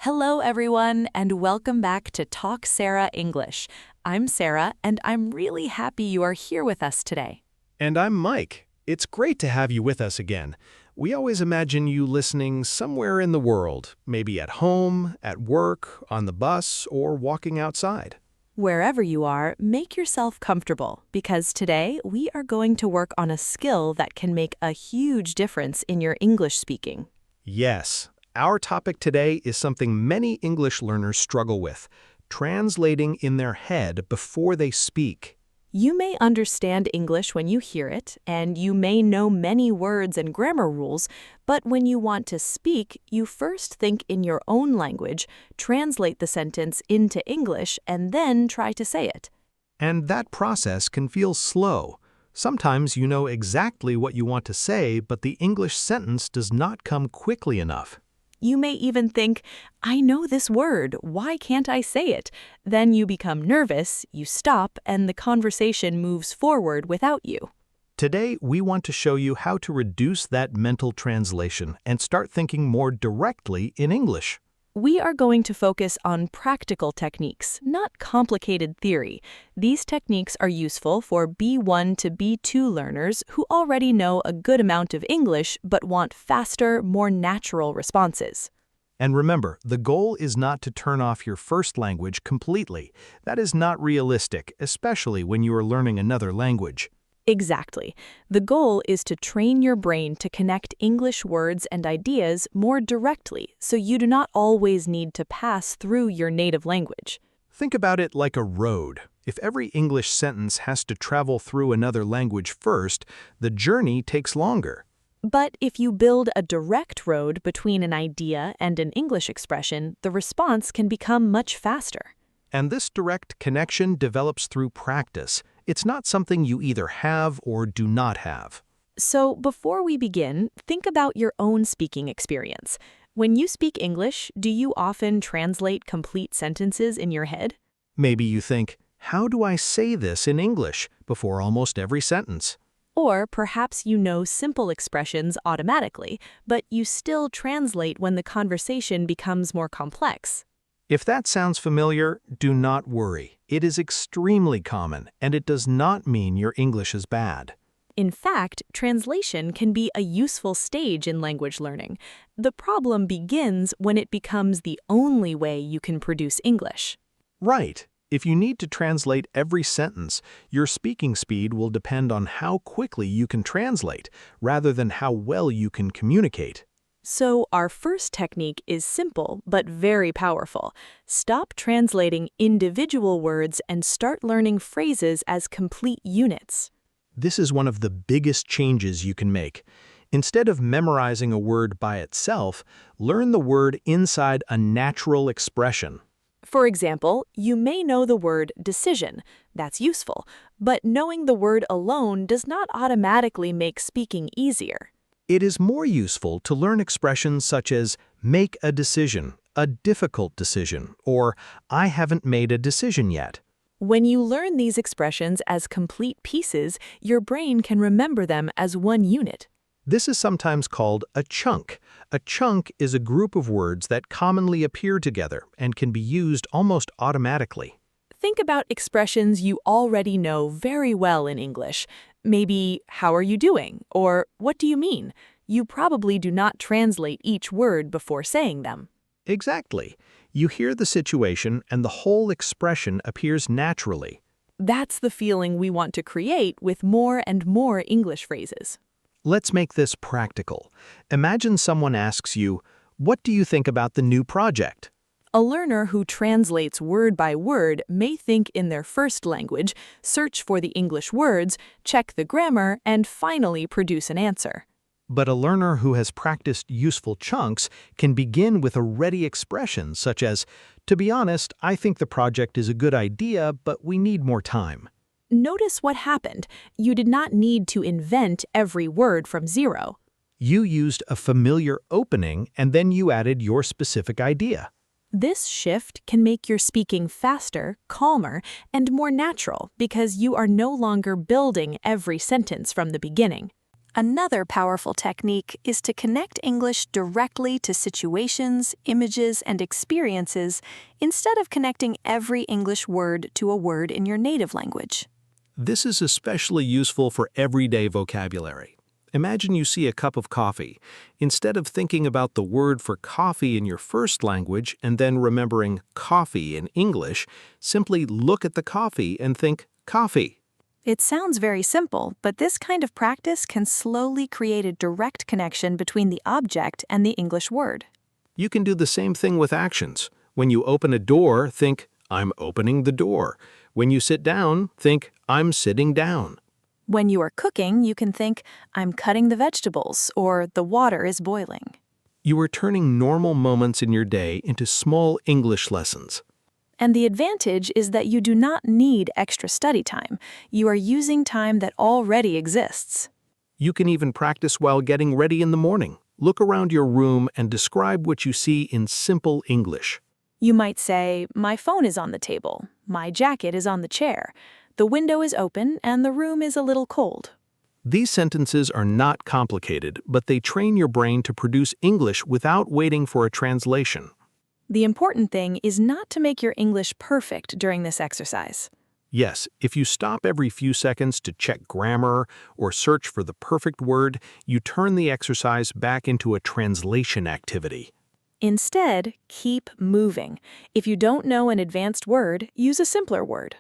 Hello, everyone, and welcome back to Talk Sara English. I'm Sarah, and I'm really happy you are here with us today. And I'm Mike. It's great to have you with us again. We always imagine you listening somewhere in the world, maybe at home, at work, on the bus, or walking outside. Wherever you are, make yourself comfortable because today we are going to work on a skill that can make a huge difference in your English speaking. Yes, our topic today is something many English learners struggle with, translating in their head before they speak. You may understand English when you hear it, and you may know many words and grammar rules, but when you want to speak, you first think in your own language, translate the sentence into English, and then try to say it. And that process can feel slow. Sometimes you know exactly what you want to say, but the English sentence does not come quickly enough. You may even think, I know this word, why can't I say it? Then you become nervous, you stop, and the conversation moves forward without you. Today, we want to show you how to reduce that mental translation and start thinking more directly in English. We are going to focus on practical techniques, not complicated theory. These techniques are useful for B1 to B2 learners who already know a good amount of English but want faster, more natural responses. And remember, the goal is not to turn off your first language completely. That is not realistic, especially when you are learning another language. Exactly. The goal is to train your brain to connect English words and ideas more directly so you do not always need to pass through your native language. Think about it like a road. If every English sentence has to travel through another language first, the journey takes longer. But if you build a direct road between an idea and an English expression, the response can become much faster. And this direct connection develops through practice. It's not something you either have or do not have. So before we begin, think about your own speaking experience. When you speak English, do you often translate complete sentences in your head? Maybe you think, how do I say this in English before almost every sentence? Or perhaps you know simple expressions automatically, but you still translate when the conversation becomes more complex. If that sounds familiar, do not worry. It is extremely common, and it does not mean your English is bad. In fact, translation can be a useful stage in language learning. The problem begins when it becomes the only way you can produce English. Right. If you need to translate every sentence, your speaking speed will depend on how quickly you can translate, rather than how well you can communicate. So our first technique is simple but very powerful. Stop translating individual words and start learning phrases as complete units. This is one of the biggest changes you can make. Instead of memorizing a word by itself, learn the word inside a natural expression. For example, you may know the word decision. That's useful. But knowing the word alone does not automatically make speaking easier. It is more useful to learn expressions such as make a decision, a difficult decision, or I haven't made a decision yet. When you learn these expressions as complete pieces, your brain can remember them as one unit. This is sometimes called a chunk. A chunk is a group of words that commonly appear together and can be used almost automatically. Think about expressions you already know very well in English. Maybe, how are you doing? Or, what do you mean? You probably do not translate each word before saying them. Exactly. You hear the situation and the whole expression appears naturally. That's the feeling we want to create with more and more English phrases. Let's make this practical. Imagine someone asks you, what do you think about the new project? A learner who translates word by word may think in their first language, search for the English words, check the grammar, and finally produce an answer. But a learner who has practiced useful chunks can begin with a ready expression such as, to be honest, I think the project is a good idea, but we need more time. Notice what happened. You did not need to invent every word from zero. You used a familiar opening and then you added your specific idea. This shift can make your speaking faster, calmer, and more natural because you are no longer building every sentence from the beginning. Another powerful technique is to connect English directly to situations, images, and experiences instead of connecting every English word to a word in your native language. This is especially useful for everyday vocabulary. Imagine you see a cup of coffee. Instead of thinking about the word for coffee in your first language and then remembering coffee in English, simply look at the coffee and think coffee. It sounds very simple, but this kind of practice can slowly create a direct connection between the object and the English word. You can do the same thing with actions. When you open a door, think, I'm opening the door. When you sit down, think, I'm sitting down. When you are cooking, you can think, I'm cutting the vegetables, or the water is boiling. You are turning normal moments in your day into small English lessons. And the advantage is that you do not need extra study time. You are using time that already exists. You can even practice while getting ready in the morning. Look around your room and describe what you see in simple English. You might say, my phone is on the table, my jacket is on the chair, the window is open, and the room is a little cold. These sentences are not complicated, but they train your brain to produce English without waiting for a translation. The important thing is not to make your English perfect during this exercise. Yes, if you stop every few seconds to check grammar or search for the perfect word, you turn the exercise back into a translation activity. Instead, keep moving. If you don't know an advanced word, use a simpler word.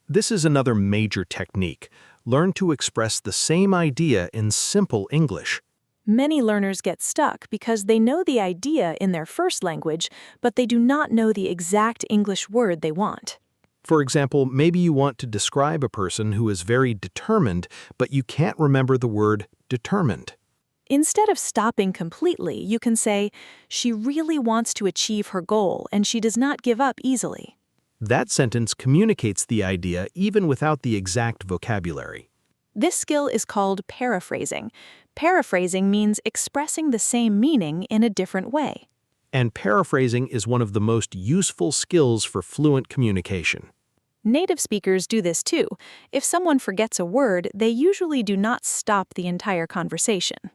This is another major technique. Learn to express the same idea in simple English. Many learners get stuck because they know the idea in their first language, but they do not know the exact English word they want. For example, maybe you want to describe a person who is very determined, but you can't remember the word determined. Instead of stopping completely, you can say, she really wants to achieve her goal and she does not give up easily. That sentence communicates the idea even without the exact vocabulary. This skill is called paraphrasing. Paraphrasing means expressing the same meaning in a different way. And paraphrasing is one of the most useful skills for fluent communication. Native speakers do this too. If someone forgets a word, they usually do not stop the entire conversation.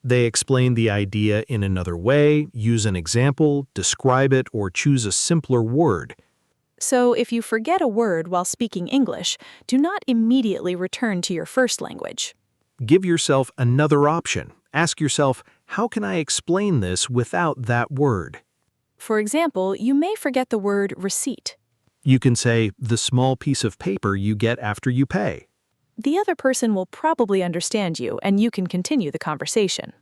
They explain the idea in another way, use an example, describe it, or choose a simpler word. So if you forget a word while speaking English, do not immediately return to your first language. Give yourself another option. Ask yourself, how can I explain this without that word? For example, you may forget the word receipt. You can say, the small piece of paper you get after you pay. The other person will probably understand you, and you can continue the conversation.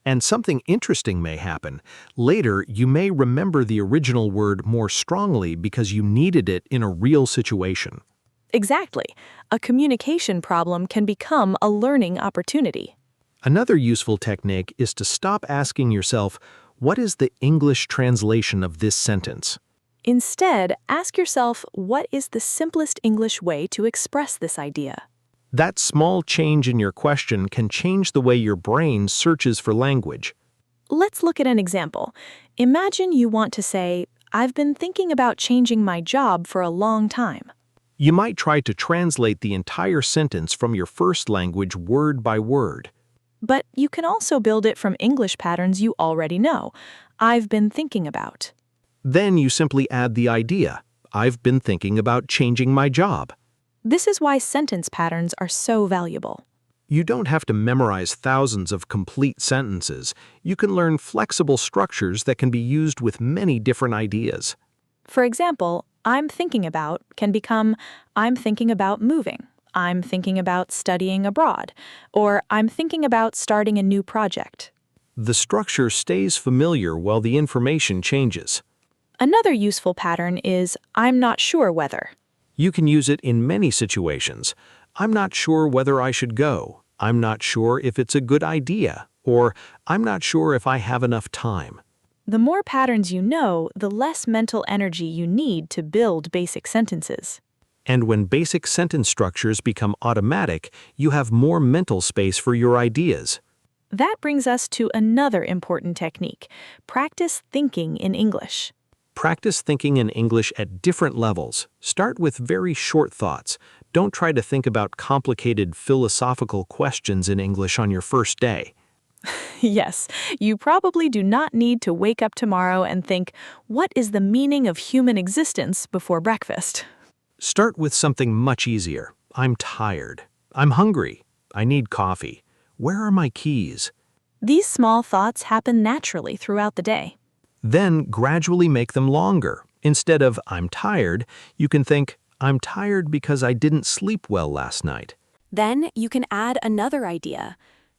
And something interesting may happen. Later, you may remember the original word more strongly because you needed it in a real situation. Exactly. A communication problem can become a learning opportunity. Another useful technique is to stop asking yourself, what is the English translation of this sentence? Instead, ask yourself, what is the simplest English way to express this idea? That small change in your question can change the way your brain searches for language. Let's look at an example. Imagine you want to say, I've been thinking about changing my job for a long time. You might try to translate the entire sentence from your first language word by word. But you can also build it from English patterns you already know. I've been thinking about. Then you simply add the idea. I've been thinking about changing my job. This is why sentence patterns are so valuable. You don't have to memorize thousands of complete sentences. You can learn flexible structures that can be used with many different ideas. For example, I'm thinking about can become I'm thinking about moving, I'm thinking about studying abroad, or I'm thinking about starting a new project. The structure stays familiar while the information changes. Another useful pattern is I'm not sure whether. You can use it in many situations. I'm not sure whether I should go. I'm not sure if it's a good idea. Or I'm not sure if I have enough time. The more patterns you know, the less mental energy you need to build basic sentences. And when basic sentence structures become automatic, you have more mental space for your ideas. That brings us to another important technique. Practice thinking in English. Practice thinking in English at different levels. Start with very short thoughts. Don't try to think about complicated philosophical questions in English on your first day. Yes, you probably do not need to wake up tomorrow and think, what is the meaning of human existence before breakfast? Start with something much easier. I'm tired. I'm hungry. I need coffee. Where are my keys? These small thoughts happen naturally throughout the day. Then gradually make them longer. Instead of I'm tired, you can think I'm tired because I didn't sleep well last night. Then you can add another idea.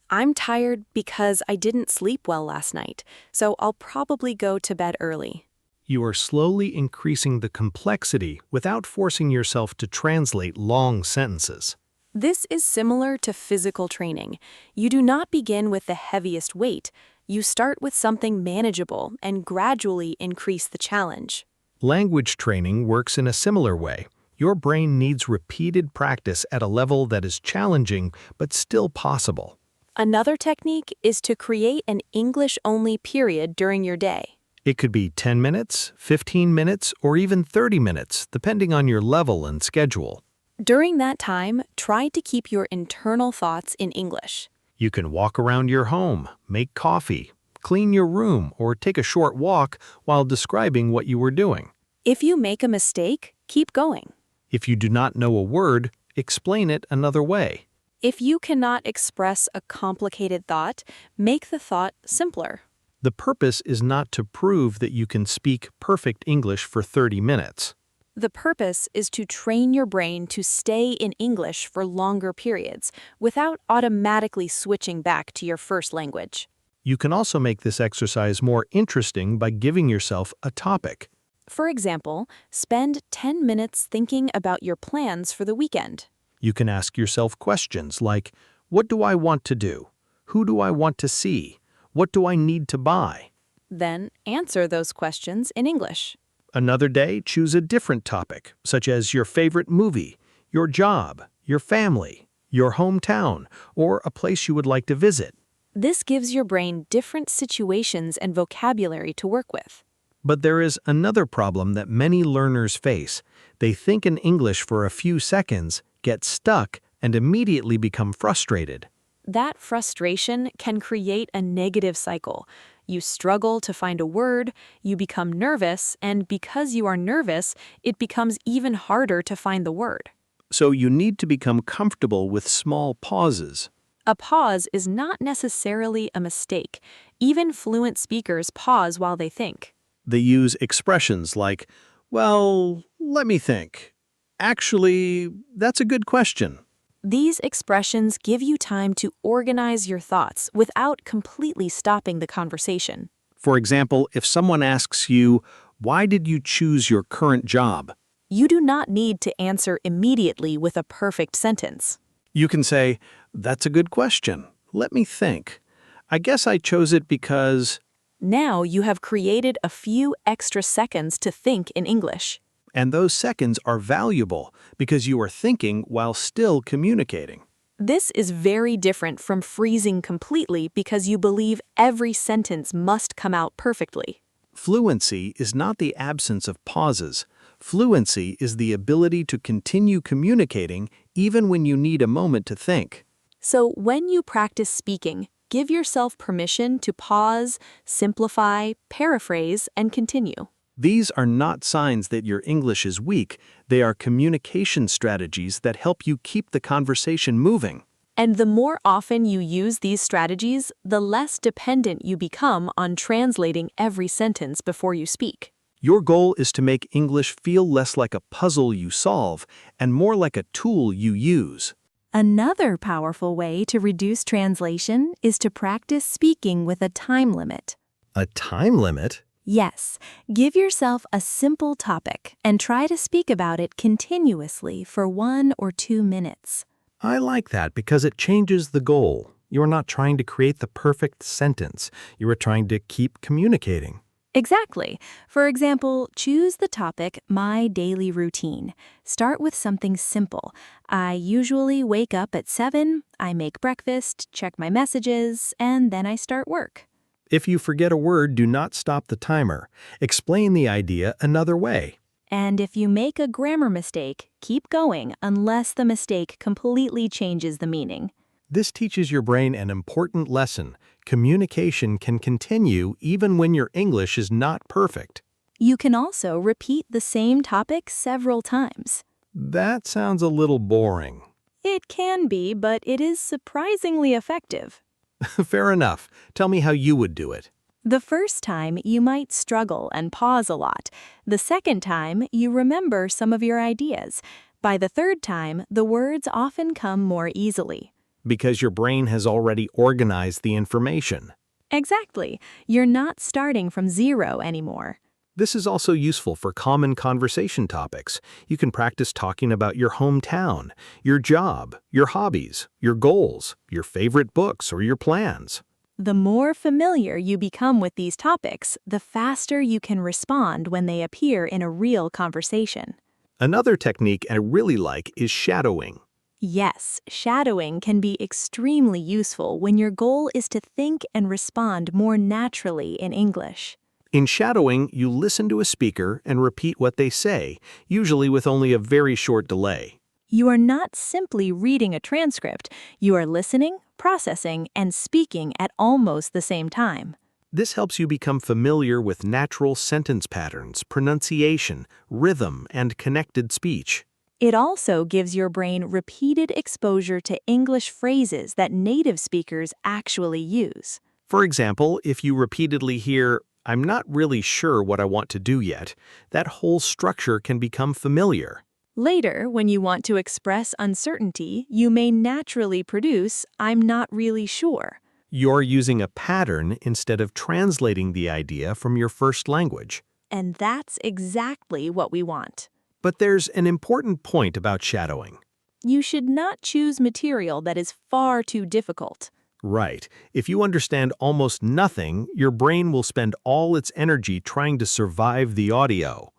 I'm tired because I didn't sleep well last night, so I'll probably go to bed early. You are slowly increasing the complexity without forcing yourself to translate long sentences. This is similar to physical training. You do not begin with the heaviest weight. You start with something manageable and gradually increase the challenge. Language training works in a similar way. Your brain needs repeated practice at a level that is challenging but still possible. Another technique is to create an English-only period during your day. It could be 10 minutes, 15 minutes, or even 30 minutes, depending on your level and schedule. During that time, try to keep your internal thoughts in English. You can walk around your home, make coffee, clean your room, or take a short walk while describing what you were doing. If you make a mistake, keep going. If you do not know a word, explain it another way. If you cannot express a complicated thought, make the thought simpler. The purpose is not to prove that you can speak perfect English for 30 minutes. The purpose is to train your brain to stay in English for longer periods without automatically switching back to your first language. You can also make this exercise more interesting by giving yourself a topic. For example, spend 10 minutes thinking about your plans for the weekend. You can ask yourself questions like, what do I want to do? Who do I want to see? What do I need to buy? Then answer those questions in English. Another day, choose a different topic, such as your favorite movie, your job, your family, your hometown, or a place you would like to visit. This gives your brain different situations and vocabulary to work with. But there is another problem that many learners face. They think in English for a few seconds, get stuck, and immediately become frustrated. That frustration can create a negative cycle. You struggle to find a word, you become nervous, and because you are nervous, it becomes even harder to find the word. So you need to become comfortable with small pauses. A pause is not necessarily a mistake. Even fluent speakers pause while they think. They use expressions like, well, let me think. Actually, that's a good question. These expressions give you time to organize your thoughts without completely stopping the conversation. For example, if someone asks you, why did you choose your current job? You do not need to answer immediately with a perfect sentence. You can say, that's a good question. Let me think. I guess I chose it because... Now you have created a few extra seconds to think in English. And those seconds are valuable because you are thinking while still communicating. This is very different from freezing completely because you believe every sentence must come out perfectly. Fluency is not the absence of pauses. Fluency is the ability to continue communicating even when you need a moment to think. So when you practice speaking, give yourself permission to pause, simplify, paraphrase, and continue. These are not signs that your English is weak. They are communication strategies that help you keep the conversation moving. And the more often you use these strategies, the less dependent you become on translating every sentence before you speak. Your goal is to make English feel less like a puzzle you solve and more like a tool you use. Another powerful way to reduce translation is to practice speaking with a time limit. A time limit? Yes, give yourself a simple topic and try to speak about it continuously for 1 or 2 minutes. I like that because it changes the goal. You are not trying to create the perfect sentence. You are trying to keep communicating. Exactly. For example, choose the topic, my daily routine. Start with something simple. I usually wake up at 7, I make breakfast, check my messages, and then I start work. If you forget a word, do not stop the timer. Explain the idea another way. And if you make a grammar mistake, keep going unless the mistake completely changes the meaning. This teaches your brain an important lesson. Communication can continue even when your English is not perfect. You can also repeat the same topic several times. That sounds a little boring. It can be, but it is surprisingly effective. Fair enough. Tell me how you would do it. The first time, you might struggle and pause a lot. The second time, you remember some of your ideas. By the third time, the words often come more easily. Because your brain has already organized the information. Exactly. You're not starting from zero anymore. This is also useful for common conversation topics. You can practice talking about your hometown, your job, your hobbies, your goals, your favorite books, or your plans. The more familiar you become with these topics, the faster you can respond when they appear in a real conversation. Another technique I really like is shadowing. Yes, shadowing can be extremely useful when your goal is to think and respond more naturally in English. In shadowing, you listen to a speaker and repeat what they say, usually with only a very short delay. You are not simply reading a transcript, you are listening, processing, and speaking at almost the same time. This helps you become familiar with natural sentence patterns, pronunciation, rhythm, and connected speech. It also gives your brain repeated exposure to English phrases that native speakers actually use. For example, if you repeatedly hear, "I'm not really sure what I want to do yet," that whole structure can become familiar. Later, when you want to express uncertainty, you may naturally produce, "I'm not really sure." You're using a pattern instead of translating the idea from your first language. And that's exactly what we want. But there's an important point about shadowing. You should not choose material that is far too difficult. Right. If you understand almost nothing, your brain will spend all its energy trying to survive the audio.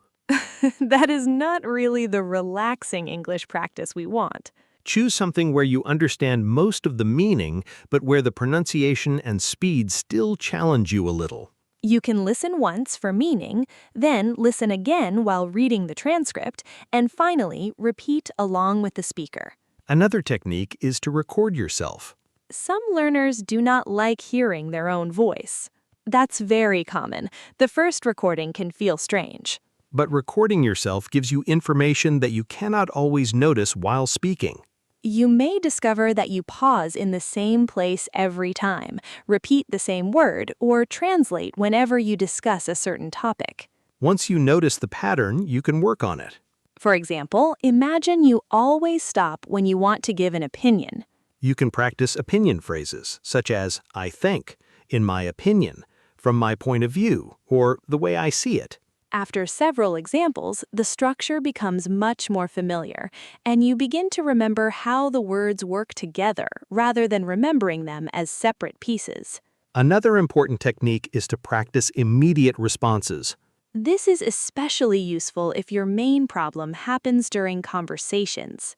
That is not really the relaxing English practice we want. Choose something where you understand most of the meaning, but where the pronunciation and speed still challenge you a little. You can listen once for meaning, then listen again while reading the transcript, and finally repeat along with the speaker. Another technique is to record yourself. Some learners do not like hearing their own voice. That's very common. The first recording can feel strange. But recording yourself gives you information that you cannot always notice while speaking. You may discover that you pause in the same place every time, repeat the same word, or translate whenever you discuss a certain topic. Once you notice the pattern, you can work on it. For example, imagine you always stop when you want to give an opinion. You can practice opinion phrases, such as, "I think," "in my opinion," "from my point of view," or "the way I see it." After several examples, the structure becomes much more familiar, and you begin to remember how the words work together rather than remembering them as separate pieces. Another important technique is to practice immediate responses. This is especially useful if your main problem happens during conversations.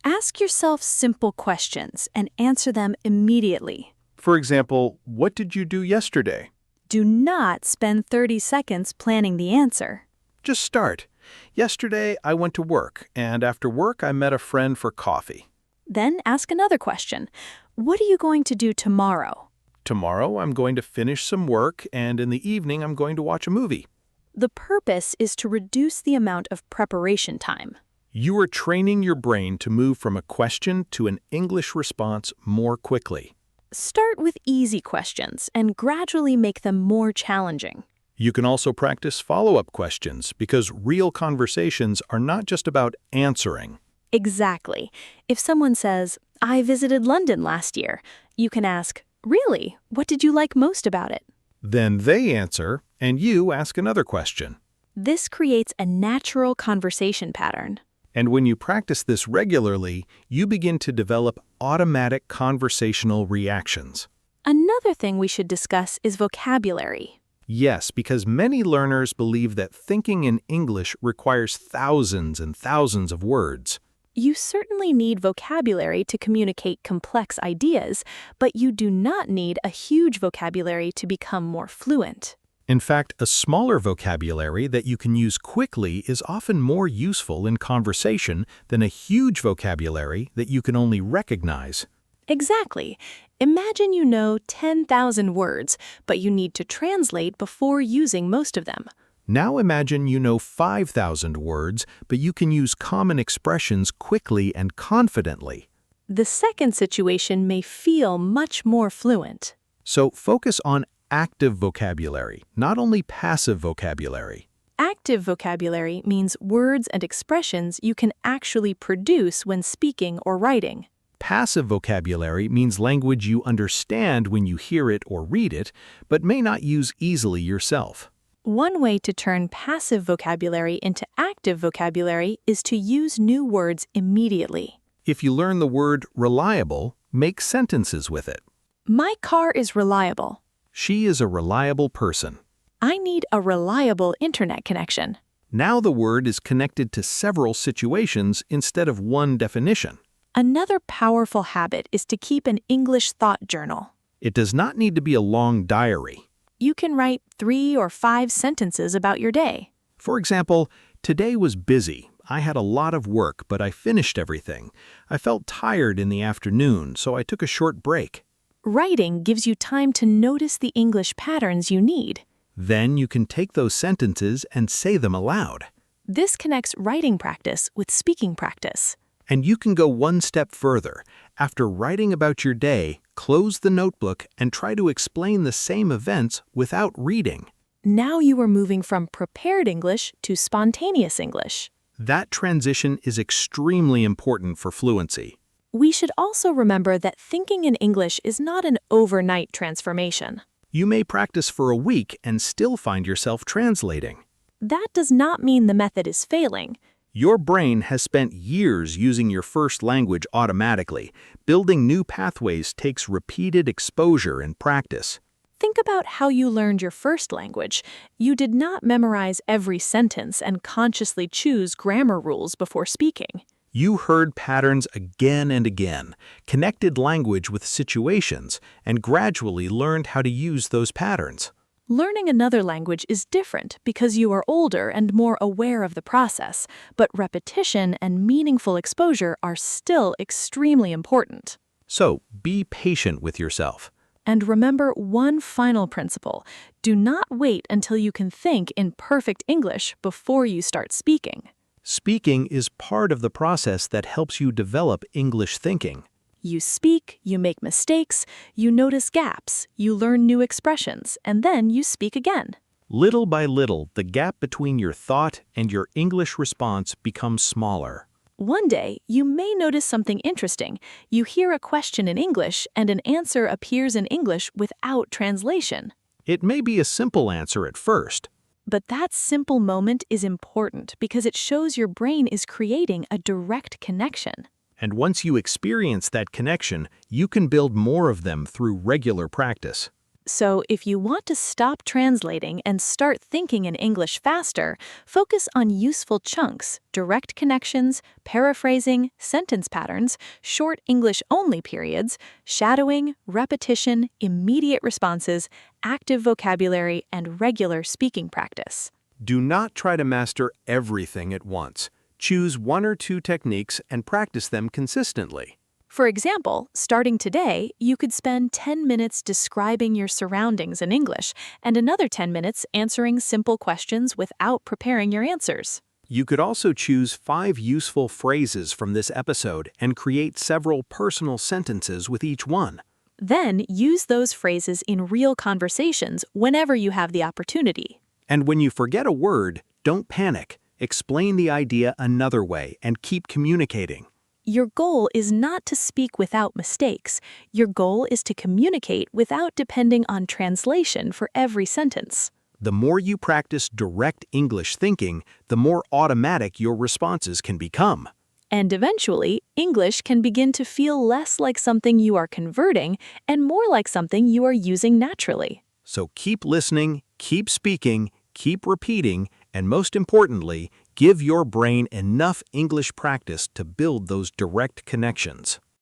Ask yourself simple questions and answer them immediately. For example, what did you do yesterday? Do not spend 30 seconds planning the answer. Just start. Yesterday, I went to work, and after work, I met a friend for coffee. Then ask another question. What are you going to do tomorrow? Tomorrow, I'm going to finish some work, and in the evening, I'm going to watch a movie. The purpose is to reduce the amount of preparation time. You are training your brain to move from a question to an English response more quickly. Start with easy questions and gradually make them more challenging. You can also practice follow-up questions because real conversations are not just about answering. Exactly. If someone says, "I visited London last year," you can ask, "Really? What did you like most about it?" Then they answer, and you ask another question. This creates a natural conversation pattern. And when you practice this regularly, you begin to develop automatic conversational reactions. Another thing we should discuss is vocabulary. Yes, because many learners believe that thinking in English requires thousands and thousands of words. You certainly need vocabulary to communicate complex ideas, but you do not need a huge vocabulary to become more fluent. In fact, a smaller vocabulary that you can use quickly is often more useful in conversation than a huge vocabulary that you can only recognize. Exactly. Imagine you know 10,000 words, but you need to translate before using most of them. Now imagine you know 5,000 words, but you can use common expressions quickly and confidently. The second situation may feel much more fluent. So focus on active vocabulary, not only passive vocabulary. Active vocabulary means words and expressions you can actually produce when speaking or writing. Passive vocabulary means language you understand when you hear it or read it, but may not use easily yourself. One way to turn passive vocabulary into active vocabulary is to use new words immediately. If you learn the word reliable, make sentences with it. My car is reliable. She is a reliable person. I need a reliable internet connection. Now the word is connected to several situations instead of one definition. Another powerful habit is to keep an English thought journal. It does not need to be a long diary. You can write 3 or 5 sentences about your day. For example, today was busy. I had a lot of work, but I finished everything. I felt tired in the afternoon, so I took a short break. Writing gives you time to notice the English patterns you need. Then you can take those sentences and say them aloud. This connects writing practice with speaking practice. And you can go one step further. After writing about your day, close the notebook and try to explain the same events without reading. Now you are moving from prepared English to spontaneous English. That transition is extremely important for fluency. We should also remember that thinking in English is not an overnight transformation. You may practice for a week and still find yourself translating. That does not mean the method is failing. Your brain has spent years using your first language automatically. Building new pathways takes repeated exposure and practice. Think about how you learned your first language. You did not memorize every sentence and consciously choose grammar rules before speaking. You heard patterns again and again, connected language with situations, and gradually learned how to use those patterns. Learning another language is different because you are older and more aware of the process, but repetition and meaningful exposure are still extremely important. So, be patient with yourself. And remember one final principle: do not wait until you can think in perfect English before you start speaking. Speaking is part of the process that helps you develop English thinking. You speak, you make mistakes, you notice gaps, you learn new expressions, and then you speak again. Little by little, the gap between your thought and your English response becomes smaller. One day, you may notice something interesting. You hear a question in English, and an answer appears in English without translation. It may be a simple answer at first. But that simple moment is important because it shows your brain is creating a direct connection. And once you experience that connection, you can build more of them through regular practice. So if you want to stop translating and start thinking in English faster, focus on useful chunks, direct connections, paraphrasing, sentence patterns, short English-only periods, shadowing, repetition, immediate responses, active vocabulary, and regular speaking practice. Do not try to master everything at once. Choose 1 or 2 techniques and practice them consistently. For example, starting today, you could spend 10 minutes describing your surroundings in English and another 10 minutes answering simple questions without preparing your answers. You could also choose 5 useful phrases from this episode and create several personal sentences with each one. Then use those phrases in real conversations whenever you have the opportunity. And when you forget a word, don't panic. Explain the idea another way and keep communicating. Your goal is not to speak without mistakes. Your goal is to communicate without depending on translation for every sentence. The more you practice direct English thinking, the more automatic your responses can become. And eventually, English can begin to feel less like something you are converting and more like something you are using naturally. So keep listening, keep speaking, keep repeating, and most importantly, give your brain enough English practice to build those direct connections.